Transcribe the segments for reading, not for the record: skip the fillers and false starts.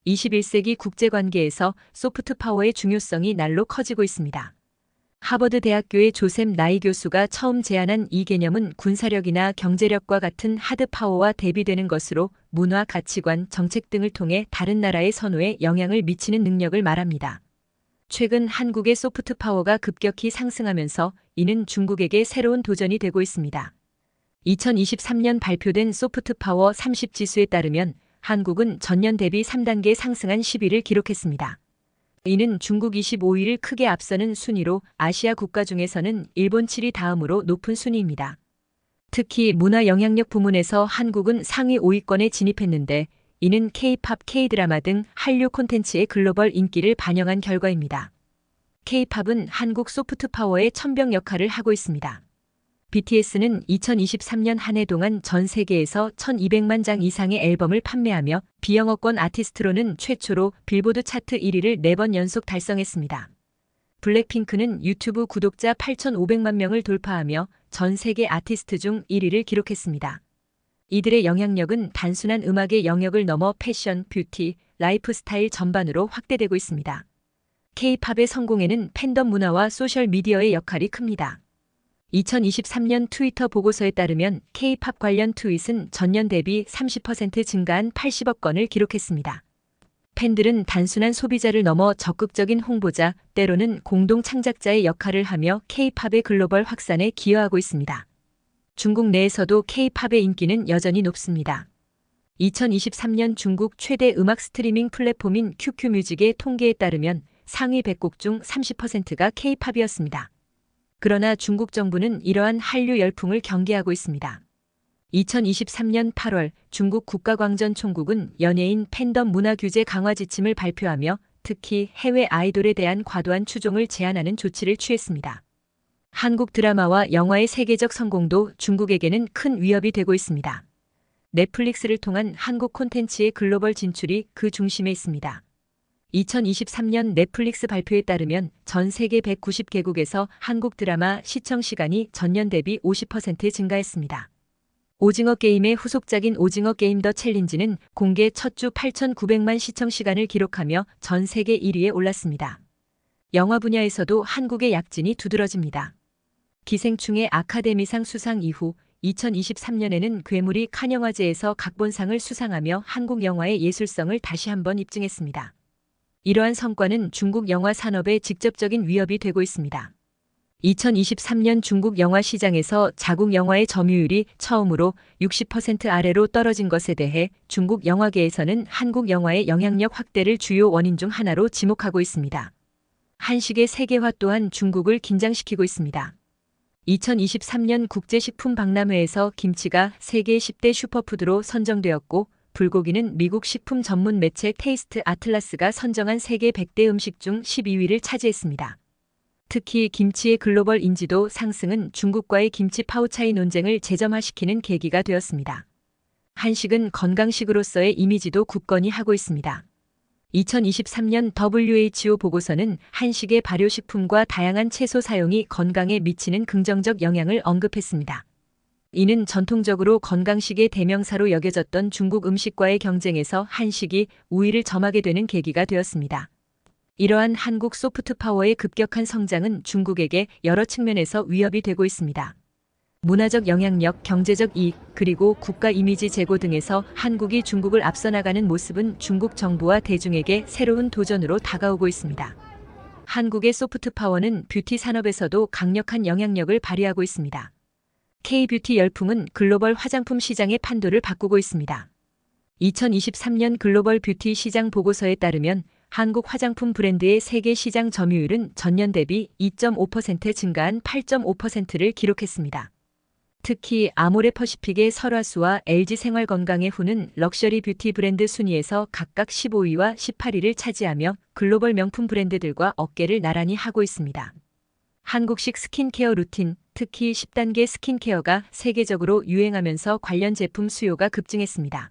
21세기 국제관계에서 소프트 파워의 중요성이 날로 커지고 있습니다. 하버드 대학교의 조셉 나이 교수가 처음 제안한 이 개념은 군사력이나 경제력과 같은 하드 파워와 대비되는 것으로 문화, 가치관, 정책 등을 통해 다른 나라의 선호에 영향을 미치는 능력을 말합니다. 최근 한국의 소프트 파워가 급격히 상승하면서 이는 중국에게 새로운 도전이 되고 있습니다. 2023년 발표된 소프트 파워 30 지수에 따르면 한국은 전년 대비 3단계 상승한 10위를 기록했습니다. 이는 중국 25위를 크게 앞서는 순위로 아시아 국가 중에서는 일본 7위 다음으로 높은 순위입니다. 특히 문화 영향력 부문에서 한국은 상위 5위권에 진입했는데 이는 K-팝, K-드라마 등 한류 콘텐츠의 글로벌 인기를 반영한 결과입니다. K-팝은 한국 소프트 파워의 천병 역할을 하고 있습니다. BTS는 2023년 한 해 동안 전 세계에서 1200만 장 이상의 앨범을 판매하며 비영어권 아티스트로는 최초로 빌보드 차트 1위를 4번 연속 달성했습니다. 블랙핑크는 유튜브 구독자 8,500만 명을 돌파하며 전 세계 아티스트 중 1위를 기록했습니다. 이들의 영향력은 단순한 음악의 영역을 넘어 패션, 뷰티, 라이프스타일 전반으로 확대되고 있습니다. K-팝의 성공에는 팬덤 문화와 소셜미디어의 역할이 큽니다. 2023년 트위터 보고서에 따르면 K-팝 관련 트윗은 전년 대비 30% 증가한 80억 건을 기록했습니다. 팬들은 단순한 소비자를 넘어 적극적인 홍보자, 때로는 공동 창작자의 역할을 하며 K-팝의 글로벌 확산에 기여하고 있습니다. 중국 내에서도 K-팝의 인기는 여전히 높습니다. 2023년 중국 최대 음악 스트리밍 플랫폼인 QQ뮤직의 통계에 따르면 상위 100곡 중 30%가 K-팝이었습니다. 그러나 중국 정부는 이러한 한류 열풍을 경계하고 있습니다. 2023년 8월 중국 국가광전총국은 연예인 팬덤 문화 규제 강화 지침을 발표하며 특히 해외 아이돌에 대한 과도한 추종을 제한하는 조치를 취했습니다. 한국 드라마와 영화의 세계적 성공도 중국에게는 큰 위협이 되고 있습니다. 넷플릭스를 통한 한국 콘텐츠의 글로벌 진출이 그 중심에 있습니다. 2023년 넷플릭스 발표에 따르면 전 세계 190개국에서 한국 드라마 시청 시간이 전년 대비 50% 증가했습니다. 오징어 게임의 후속작인 오징어 게임 더 챌린지는 공개 첫 주 8,900만 시청 시간을 기록하며 전 세계 1위에 올랐습니다. 영화 분야에서도 한국의 약진이 두드러집니다. 기생충의 아카데미상 수상 이후 2023년에는 괴물이 칸 영화제에서 각본상을 수상하며 한국 영화의 예술성을 다시 한번 입증했습니다. 이러한 성과는 중국 영화 산업에 직접적인 위협이 되고 있습니다. 2023년 중국 영화 시장에서 자국 영화의 점유율이 처음으로 60% 아래로 떨어진 것에 대해 중국 영화계에서는 한국 영화의 영향력 확대를 주요 원인 중 하나로 지목하고 있습니다. 한식의 세계화 또한 중국을 긴장시키고 있습니다. 2023년 국제식품박람회에서 김치가 세계 10대 슈퍼푸드로 선정되었고 불고기는 미국 식품 전문 매체 테이스트 아틀라스가 선정한 세계 100대 음식 중 12위를 차지했습니다. 특히 김치의 글로벌 인지도 상승은 중국과의 김치 파우차이 논쟁을 재점화시키는 계기가 되었습니다. 한식은 건강식으로서의 이미지도 굳건히 하고 있습니다. 2023년 WHO 보고서는 한식의 발효식품과 다양한 채소 사용이 건강에 미치는 긍정적 영향을 언급했습니다. 이는 전통적으로 건강식의 대명사로 여겨졌던 중국 음식과의 경쟁에서 한식이 우위를 점하게 되는 계기가 되었습니다. 이러한 한국 소프트 파워의 급격한 성장은 중국에게 여러 측면에서 위협이 되고 있습니다. 문화적 영향력, 경제적 이익, 그리고 국가 이미지 제고 등에서 한국이 중국을 앞서 나가는 모습은 중국 정부와 대중에게 새로운 도전으로 다가오고 있습니다. 한국의 소프트 파워는 뷰티 산업에서도 강력한 영향력을 발휘하고 있습니다. K-뷰티 열풍은 글로벌 화장품 시장의 판도를 바꾸고 있습니다. 2023년 글로벌 뷰티 시장 보고서에 따르면 한국 화장품 브랜드의 세계 시장 점유율은 전년 대비 2.5% 증가한 8.5%를 기록했습니다. 특히 아모레퍼시픽의 설화수와 LG생활건강의 후는 럭셔리 뷰티 브랜드 순위에서 각각 15위와 18위를 차지하며 글로벌 명품 브랜드들과 어깨를 나란히 하고 있습니다. 한국식 스킨케어 루틴, 특히 10단계 스킨케어가 세계적으로 유행하면서 관련 제품 수요가 급증했습니다.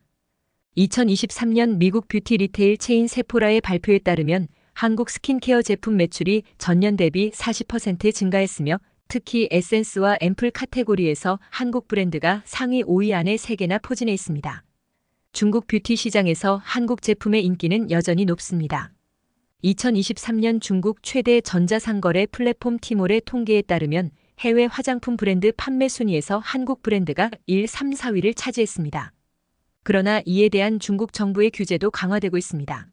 2023년 미국 뷰티 리테일 체인 세포라의 발표에 따르면 한국 스킨케어 제품 매출이 전년 대비 40% 증가했으며 특히 에센스와 앰플 카테고리에서 한국 브랜드가 상위 5위 안에 3개나 포진해 있습니다. 중국 뷰티 시장에서 한국 제품의 인기는 여전히 높습니다. 2023년 중국 최대 전자상거래 플랫폼 티몰의 통계에 따르면 해외 화장품 브랜드 판매 순위에서 한국 브랜드가 1, 3, 4위를 차지했습니다. 그러나 이에 대한 중국 정부의 규제도 강화되고 있습니다.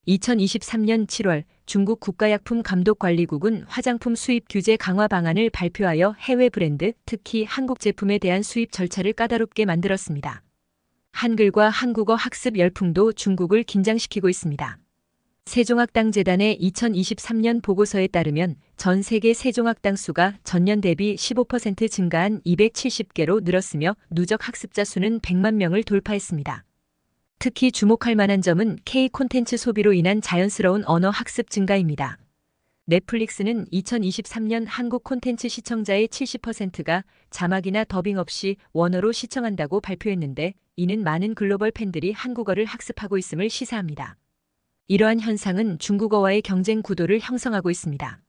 2023년 7월 중국 국가약품감독관리국은 화장품 수입 규제 강화 방안을 발표하여 해외 브랜드, 특히 한국 제품에 대한 수입 절차를 까다롭게 만들었습니다. 한글과 한국어 학습 열풍도 중국을 긴장시키고 있습니다. 세종학당재단의 2023년 보고서에 따르면 전 세계 세종학당 수가 전년 대비 15% 증가한 270개로 늘었으며 누적 학습자 수는 100만 명을 돌파했습니다. 특히 주목할 만한 점은 K 콘텐츠 소비로 인한 자연스러운 언어 학습 증가입니다. 넷플릭스는 2023년 한국 콘텐츠 시청자의 70%가 자막이나 더빙 없이 원어로 시청한다고 발표했는데, 이는 많은 글로벌 팬들이 한국어를 학습하고 있음을 시사합니다. 이러한 현상은 중국어와의 경쟁 구도를 형성하고 있습니다.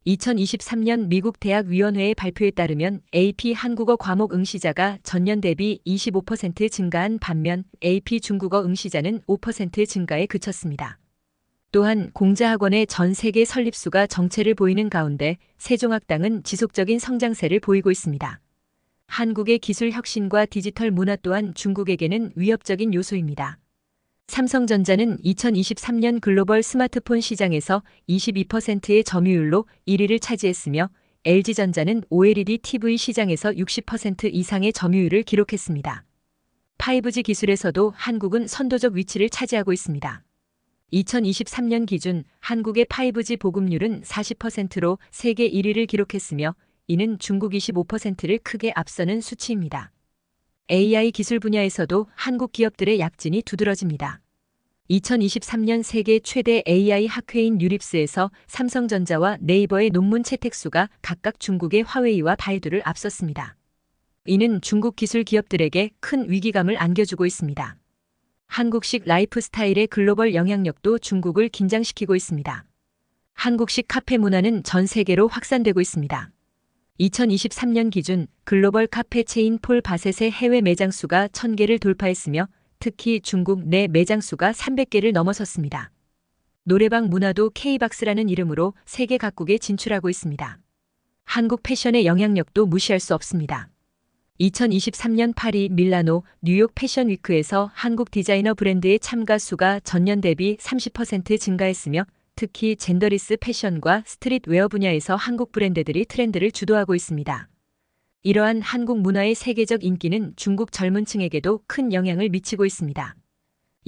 2023년 미국 대학위원회의 발표에 따르면 AP 한국어 과목 응시자가 전년 대비 25% 증가한 반면 AP 중국어 응시자는 5% 증가에 그쳤습니다. 또한 공자학원의 전 세계 설립수가 정체를 보이는 가운데 세종학당은 지속적인 성장세를 보이고 있습니다. 한국의 기술 혁신과 디지털 문화 또한 중국에게는 위협적인 요소입니다. 삼성전자는 2023년 글로벌 스마트폰 시장에서 22%의 점유율로 1위를 차지했으며 LG전자는 OLED TV 시장에서 60% 이상의 점유율을 기록했습니다. 5G 기술에서도 한국은 선도적 위치를 차지하고 있습니다. 2023년 기준 한국의 5G 보급률은 40%로 세계 1위를 기록했으며 이는 중국 25%를 크게 앞서는 수치입니다. AI 기술 분야에서도 한국 기업들의 약진이 두드러집니다. 2023년 세계 최대 AI 학회인 유립스에서 삼성전자와 네이버의 논문 채택수가 각각 중국의 화웨이와 바이두를 앞섰습니다. 이는 중국 기술 기업들에게 큰 위기감을 안겨주고 있습니다. 한국식 라이프 스타일의 글로벌 영향력도 중국을 긴장시키고 있습니다. 한국식 카페 문화는 전 세계로 확산되고 있습니다. 2023년 기준 글로벌 카페 체인 폴 바셋의 해외 매장 수가 1000개를 돌파했으며 특히 중국 내 매장 수가 300개를 넘어섰습니다. 노래방 문화도 K박스라는 이름으로 세계 각국에 진출하고 있습니다. 한국 패션의 영향력도 무시할 수 없습니다. 2023년 파리, 밀라노, 뉴욕 패션 위크에서 한국 디자이너 브랜드의 참가 수가 전년 대비 30% 증가했으며 특히 젠더리스 패션과 스트릿웨어 분야에서 한국 브랜드들이 트렌드를 주도하고 있습니다. 이러한 한국 문화의 세계적 인기는 중국 젊은 층에게도 큰 영향을 미치고 있습니다.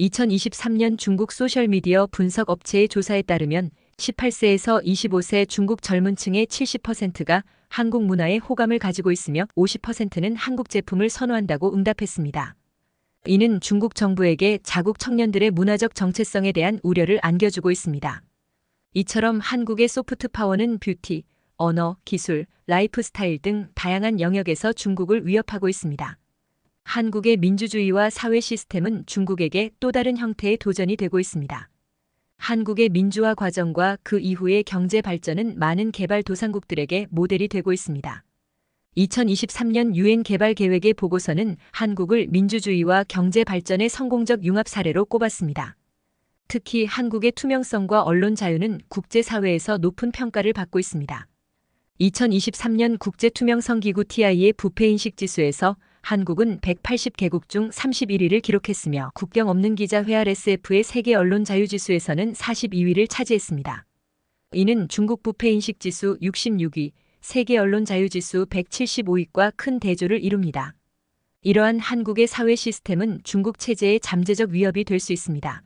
2023년 중국 소셜미디어 분석 업체의 조사에 따르면 18세에서 25세 중국 젊은 층의 70%가 한국 문화에 호감을 가지고 있으며 50%는 한국 제품을 선호한다고 응답했습니다. 이는 중국 정부에게 자국 청년들의 문화적 정체성에 대한 우려를 안겨주고 있습니다. 이처럼 한국의 소프트 파워는 뷰티, 언어, 기술, 라이프 스타일 등 다양한 영역에서 중국을 위협하고 있습니다. 한국의 민주주의와 사회 시스템은 중국에게 또 다른 형태의 도전이 되고 있습니다. 한국의 민주화 과정과 그 이후의 경제 발전은 많은 개발도상국들에게 모델이 되고 있습니다. 2023년 유엔 개발 계획의 보고서는 한국을 민주주의와 경제 발전의 성공적 융합 사례로 꼽았습니다. 특히 한국의 투명성과 언론 자유는 국제사회에서 높은 평가를 받고 있습니다. 2023년 국제투명성기구 TI의 부패인식 지수에서 한국은 180개국 중 31위를 기록했으며 국경 없는 기자 회화 SF의 세계 언론 자유 지수에서는 42위를 차지했습니다. 이는 중국 부패인식 지수 66위, 세계 언론 자유 지수 175위과 큰 대조를 이룹니다. 이러한 한국의 사회 시스템은 중국 체제의 잠재적 위협이 될 수 있습니다.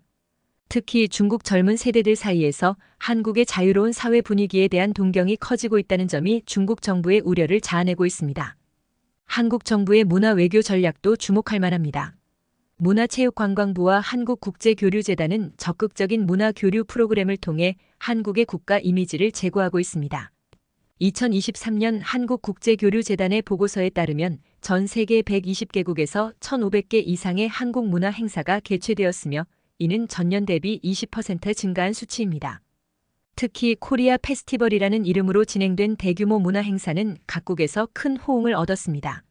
특히 중국 젊은 세대들 사이에서 한국의 자유로운 사회 분위기에 대한 동경이 커지고 있다는 점이 중국 정부의 우려를 자아내고 있습니다. 한국 정부의 문화 외교 전략도 주목할 만합니다. 문화체육관광부와 한국국제교류재단은 적극적인 문화 교류 프로그램을 통해 한국의 국가 이미지를 제고하고 있습니다. 2023년 한국국제교류재단의 보고서에 따르면 전 세계 120개국에서 1,500개 이상의 한국 문화 행사가 개최되었으며 이는 전년 대비 20% 증가한 수치입니다. 특히 코리아 페스티벌이라는 이름으로 진행된 대규모 문화 행사는 각국에서 큰 호응을 얻었습니다.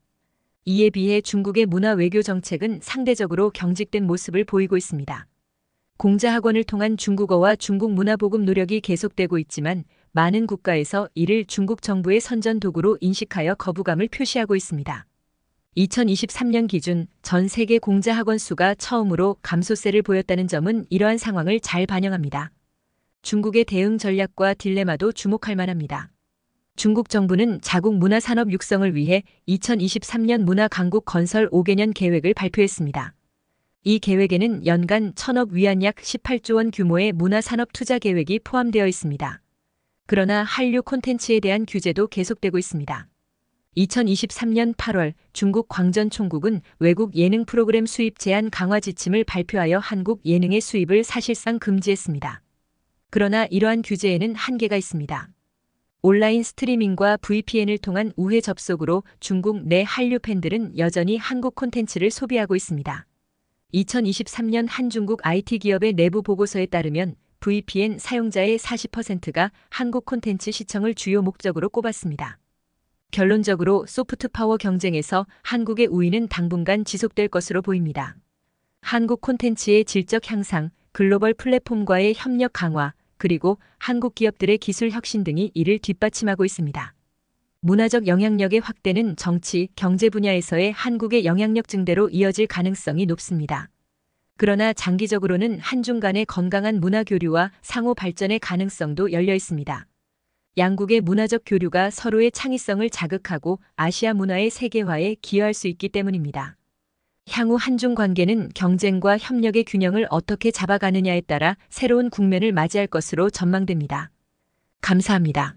이에 비해 중국의 문화 외교 정책은 상대적으로 경직된 모습을 보이고 있습니다. 공자학원을 통한 중국어와 중국 문화 보급 노력이 계속되고 있지만 많은 국가에서 이를 중국 정부의 선전 도구로 인식하여 거부감을 표시하고 있습니다. 2023년 기준 전 세계 공자학원 수가 처음으로 감소세를 보였다는 점은 이러한 상황을 잘 반영합니다. 중국의 대응 전략과 딜레마도 주목할 만합니다. 중국 정부는 자국 문화 산업 육성을 위해 2023년 문화 강국 건설 5개년 계획을 발표했습니다. 이 계획에는 연간 1,000억 위안 약 18조 원 규모의 문화 산업 투자 계획이 포함되어 있습니다. 그러나 한류 콘텐츠에 대한 규제도 계속되고 있습니다. 2023년 8월 중국 광전 총국은 외국 예능 프로그램 수입 제한 강화 지침을 발표하여 한국 예능의 수입을 사실상 금지했습니다. 그러나 이러한 규제에는 한계가 있습니다. 온라인 스트리밍과 VPN을 통한 우회 접속으로 중국 내 한류 팬들은 여전히 한국 콘텐츠를 소비하고 있습니다. 2023년 한 중국 IT 기업의 내부 보고서에 따르면 VPN 사용자의 40%가 한국 콘텐츠 시청을 주요 목적으로 꼽았습니다. 결론적으로 소프트 파워 경쟁에서 한국의 우위는 당분간 지속될 것으로 보입니다. 한국 콘텐츠의 질적 향상, 글로벌 플랫폼과의 협력 강화, 그리고 한국 기업들의 기술 혁신 등이 이를 뒷받침하고 있습니다. 문화적 영향력의 확대는 정치, 경제 분야에서의 한국의 영향력 증대로 이어질 가능성이 높습니다. 그러나 장기적으로는 한중 간의 건강한 문화 교류와 상호 발전의 가능성도 열려 있습니다. 양국의 문화적 교류가 서로의 창의성을 자극하고 아시아 문화의 세계화에 기여할 수 있기 때문입니다. 향후 한중 관계는 경쟁과 협력의 균형을 어떻게 잡아가느냐에 따라 새로운 국면을 맞이할 것으로 전망됩니다. 감사합니다.